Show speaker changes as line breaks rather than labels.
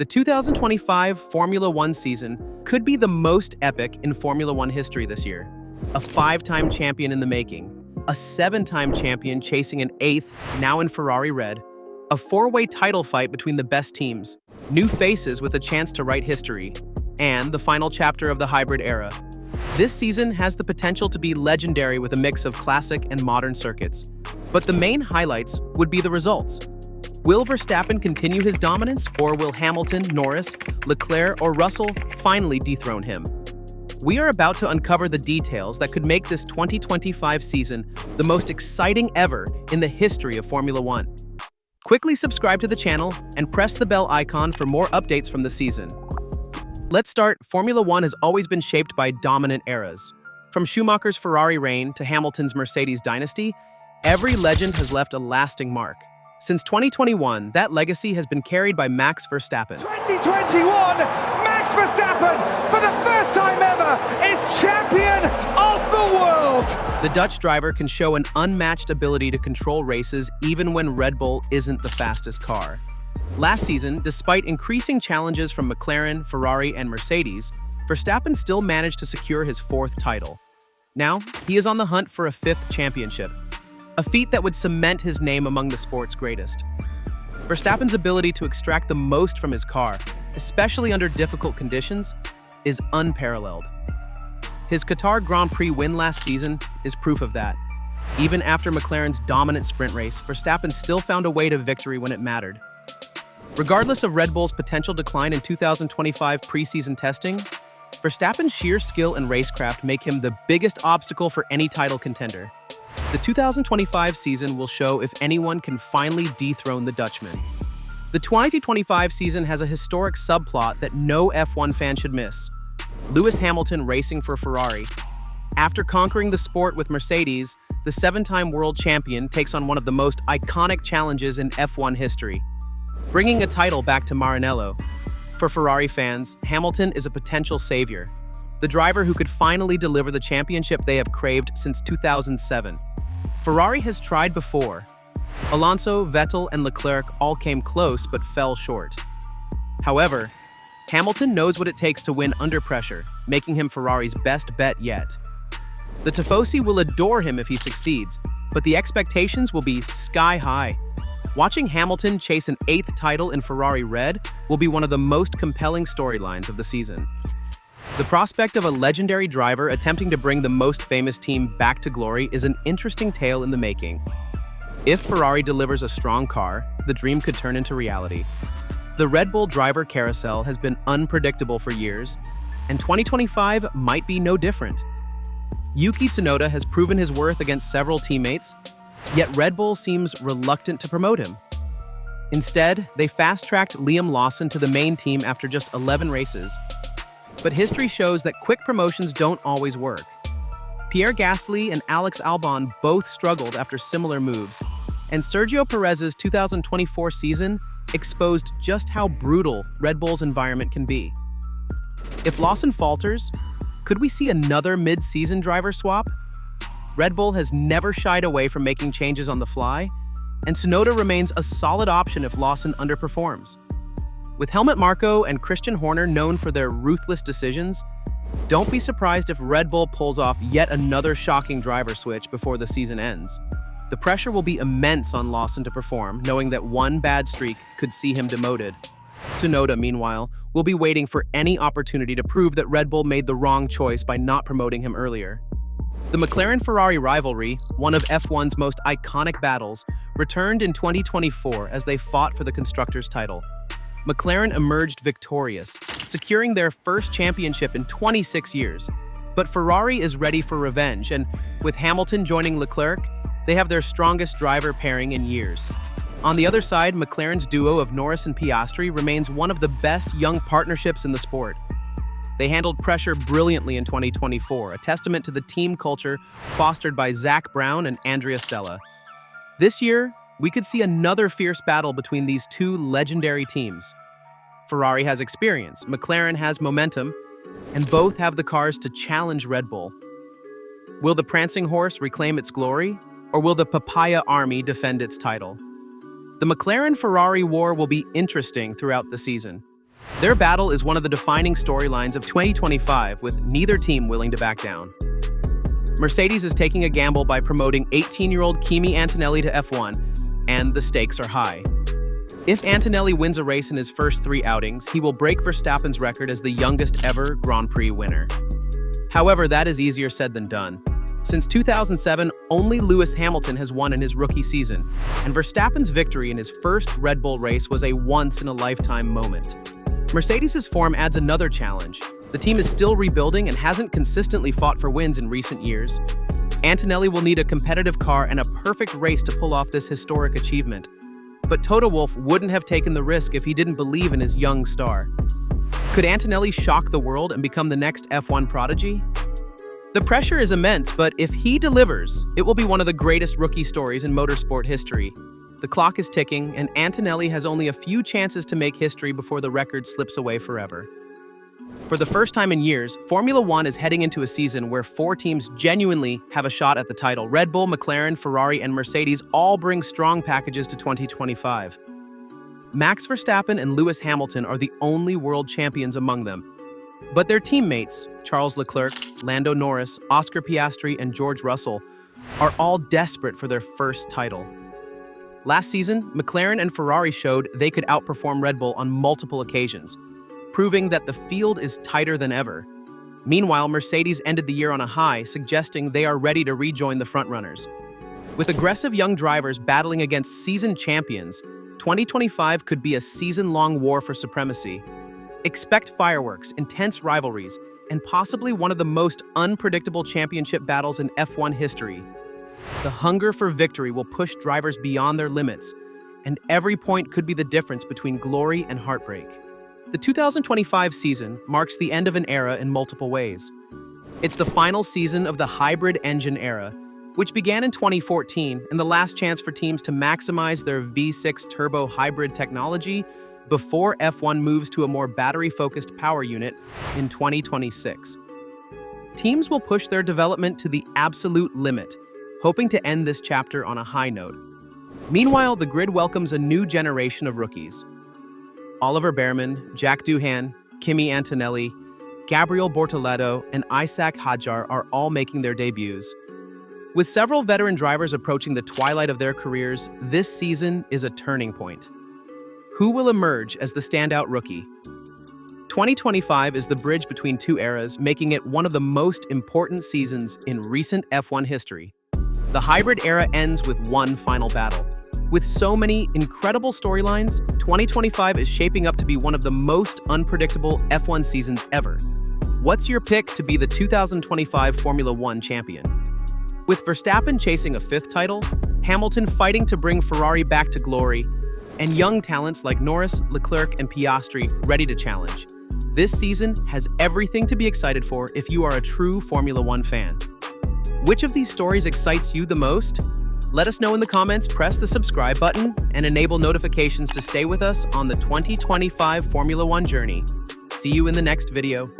The 2025 Formula One season could be the most epic in Formula One history this year. A five-time champion in the making, a seven-time champion chasing an eighth, now in Ferrari red, a four-way title fight between the best teams, new faces with a chance to write history, and the final chapter of the hybrid era. This season has the potential to be legendary with a mix of classic and modern circuits. But the main highlights would be the results. Will Verstappen continue his dominance, or will Hamilton, Norris, Leclerc, or Russell finally dethrone him? We are about to uncover the details that could make this 2025 season the most exciting ever in the history of Formula One. Quickly subscribe to the channel and press the bell icon for more updates from the season. Let's start. Formula One has always been shaped by dominant eras. From Schumacher's Ferrari reign to Hamilton's Mercedes dynasty, every legend has left a lasting mark. Since 2021, that legacy has been carried by Max Verstappen.
2021, Max Verstappen, for the first time ever, is champion of the world!
The Dutch driver can show an unmatched ability to control races even when Red Bull isn't the fastest car. Last season, despite increasing challenges from McLaren, Ferrari, and Mercedes, Verstappen still managed to secure his fourth title. Now, he is on the hunt for a fifth championship, a feat that would cement his name among the sport's greatest. Verstappen's ability to extract the most from his car, especially under difficult conditions, is unparalleled. His Qatar Grand Prix win last season is proof of that. Even after McLaren's dominant sprint race, Verstappen still found a way to victory when it mattered. Regardless of Red Bull's potential decline in 2025 preseason testing, Verstappen's sheer skill and racecraft make him the biggest obstacle for any title contender. The 2025 season will show if anyone can finally dethrone the Dutchman. The 2025 season has a historic subplot that no F1 fan should miss. Lewis Hamilton racing for Ferrari. After conquering the sport with Mercedes, the seven-time world champion takes on one of the most iconic challenges in F1 history, bringing a title back to Maranello. For Ferrari fans, Hamilton is a potential savior, the driver who could finally deliver the championship they have craved since 2007. Ferrari has tried before. Alonso, Vettel, and Leclerc all came close but fell short. However, Hamilton knows what it takes to win under pressure, making him Ferrari's best bet yet. The Tifosi will adore him if he succeeds, but the expectations will be sky high. Watching Hamilton chase an eighth title in Ferrari red will be one of the most compelling storylines of the season. The prospect of a legendary driver attempting to bring the most famous team back to glory is an interesting tale in the making. If Ferrari delivers a strong car, the dream could turn into reality. The Red Bull driver carousel has been unpredictable for years, and 2025 might be no different. Yuki Tsunoda has proven his worth against several teammates, yet Red Bull seems reluctant to promote him. Instead, they fast-tracked Liam Lawson to the main team after just 11 races. But history shows that quick promotions don't always work. Pierre Gasly and Alex Albon both struggled after similar moves, and Sergio Perez's 2024 season exposed just how brutal Red Bull's environment can be. If Lawson falters, could we see another mid-season driver swap? Red Bull has never shied away from making changes on the fly, and Tsunoda remains a solid option if Lawson underperforms. With Helmut Marko and Christian Horner known for their ruthless decisions, don't be surprised if Red Bull pulls off yet another shocking driver switch before the season ends. The pressure will be immense on Lawson to perform, knowing that one bad streak could see him demoted. Tsunoda, meanwhile, will be waiting for any opportunity to prove that Red Bull made the wrong choice by not promoting him earlier. The McLaren-Ferrari rivalry, one of F1's most iconic battles, returned in 2024 as they fought for the Constructors' title. McLaren emerged victorious, securing their first championship in 26 years. But Ferrari is ready for revenge, and with Hamilton joining Leclerc, they have their strongest driver pairing in years. On the other side, McLaren's duo of Norris and Piastri remains one of the best young partnerships in the sport. They handled pressure brilliantly in 2024, a testament to the team culture fostered by Zach Brown and Andrea Stella. This year, we could see another fierce battle between these two legendary teams. Ferrari has experience, McLaren has momentum, and both have the cars to challenge Red Bull. Will the prancing horse reclaim its glory, or will the Papaya Army defend its title? The McLaren-Ferrari war will be interesting throughout the season. Their battle is one of the defining storylines of 2025, with neither team willing to back down. Mercedes is taking a gamble by promoting 18-year-old Kimi Antonelli to F1, and the stakes are high. If Antonelli wins a race in his first 3 outings, he will break Verstappen's record as the youngest ever Grand Prix winner. However, that is easier said than done. Since 2007, only Lewis Hamilton has won in his rookie season, and Verstappen's victory in his first Red Bull race was a once-in-a-lifetime moment. Mercedes' form adds another challenge. The team is still rebuilding and hasn't consistently fought for wins in recent years. Antonelli will need a competitive car and a perfect race to pull off this historic achievement. But Toto Wolff wouldn't have taken the risk if he didn't believe in his young star. Could Antonelli shock the world and become the next F1 prodigy? The pressure is immense, but if he delivers, it will be one of the greatest rookie stories in motorsport history. The clock is ticking, and Antonelli has only a few chances to make history before the record slips away forever. For the first time in years, Formula One is heading into a season where 4 teams genuinely have a shot at the title. Red Bull, McLaren, Ferrari, and Mercedes all bring strong packages to 2025. Max Verstappen and Lewis Hamilton are the only world champions among them. But their teammates, Charles Leclerc, Lando Norris, Oscar Piastri, and George Russell, are all desperate for their first title. Last season, McLaren and Ferrari showed they could outperform Red Bull on multiple occasions, proving that the field is tighter than ever. Meanwhile, Mercedes ended the year on a high, suggesting they are ready to rejoin the frontrunners. With aggressive young drivers battling against seasoned champions, 2025 could be a season-long war for supremacy. Expect fireworks, intense rivalries, and possibly one of the most unpredictable championship battles in F1 history. The hunger for victory will push drivers beyond their limits, and every point could be the difference between glory and heartbreak. The 2025 season marks the end of an era in multiple ways. It's the final season of the hybrid engine era, which began in 2014 and the last chance for teams to maximize their V6 turbo hybrid technology before F1 moves to a more battery-focused power unit in 2026. Teams will push their development to the absolute limit, hoping to end this chapter on a high note. Meanwhile, the grid welcomes a new generation of rookies. Oliver Behrman, Jack Doohan, Kimi Antonelli, Gabriel Bortoleto, and Isaac Hadjar are all making their debuts. With several veteran drivers approaching the twilight of their careers, this season is a turning point. Who will emerge as the standout rookie? 2025 is the bridge between 2 eras, making it one of the most important seasons in recent F1 history. The hybrid era ends with one final battle. With so many incredible storylines, 2025 is shaping up to be one of the most unpredictable F1 seasons ever. What's your pick to be the 2025 Formula One champion? With Verstappen chasing a 5th title, Hamilton fighting to bring Ferrari back to glory, and young talents like Norris, Leclerc, and Piastri ready to challenge, this season has everything to be excited for if you are a true Formula One fan. Which of these stories excites you the most? Let us know in the comments, press the subscribe button, and enable notifications to stay with us on the 2025 Formula One journey. See you in the next video.